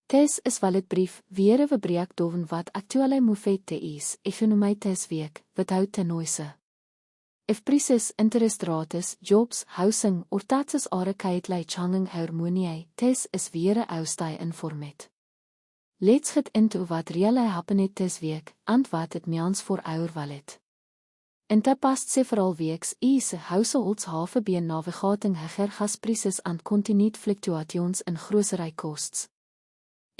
Tes is walletbrief, weer een breek doven wat actuele moefet te is, economie tes week, wat houdt ten noise. If prices, interest rates, jobs, housing, or taxes are keitlei changing harmonie, tes is weer een oustai informet. Let's get into wat really happened tes week, and wat het means voor our wallet. In te past several weeks is households have been navigating higher gas prices and continued fluctuations in grocery costs.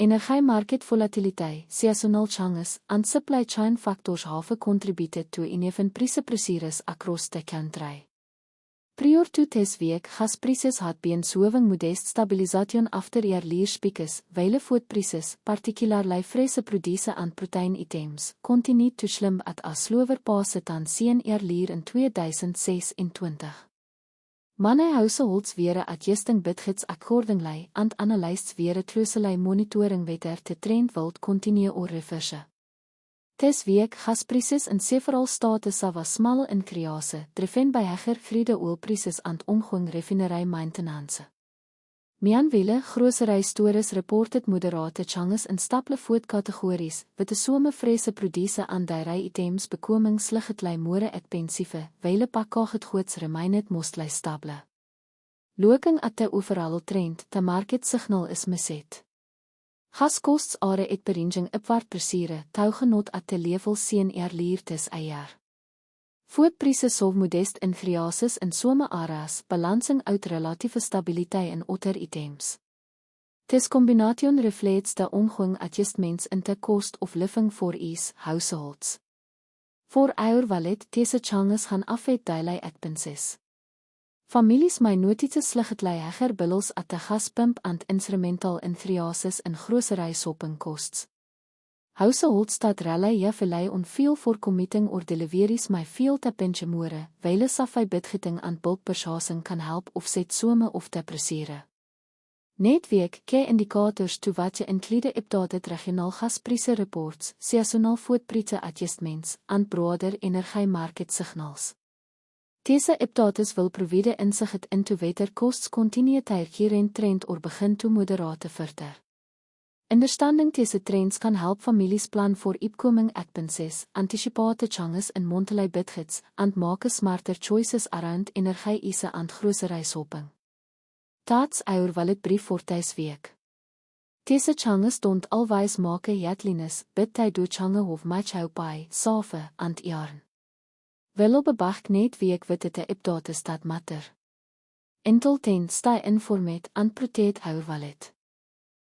Energy market volatility, seasonal changes, and supply chain factors have contributed to uneven price pressures across the country. Prior to this week, gas prices had been showing modest stabilisation after earlier spikes, while food prices, particularly fresh produce and protein items, continued to climb at a slower pace than seen earlier in 2026. Many households weer adjusting budgets accordingly, and analysts weer closely monitoring whether the trend will continue or reverse. This week, gas prices in several states was small increase, driven by higher crude oil prices and ongoing refinery maintenance. Meanwhile, grocery stores reported moderate changes in staple food categories, with the some fresh produce and dairy items becoming slightly more expensive, while packaged goods remained mostly stable. Looking at the overall trend, the market signal is missed. Gas costs are experiencing upward pressure, tougenot at the level seen earlier this year. Food prices saw modest increases in some areas, balancing out relative stability in other items. This combination reflects the ongoing adjustments in the cost of living for each households. For our wallet, these changes gaan affect daily expenses. Families may notice slightly higher bills at the gas pump and instrumental increases in grocery shopping costs. Households that rely heavily on fuel for commuting or deliveries may feel te pinch more, while savvy budgeting and bulk purchasing can help offset some of the pressure. Net week, key indicators to what include updated regional gas price reports, seasonal food price adjustments, and broader energy market signals. These updates will provide insight into whether costs continue their current trend or begin to moderate further. Understanding these trends can help families plan for upcoming expenses, anticipate changes in monthly budgets, and make smarter choices around energy and grocery shopping. That's our walletbrief for this week. These changes don't always make headlines, but they do change of much by, save, and yarn. Wel bewacht net week wat het updates that matter. Until then, stay informed and protect our wallet.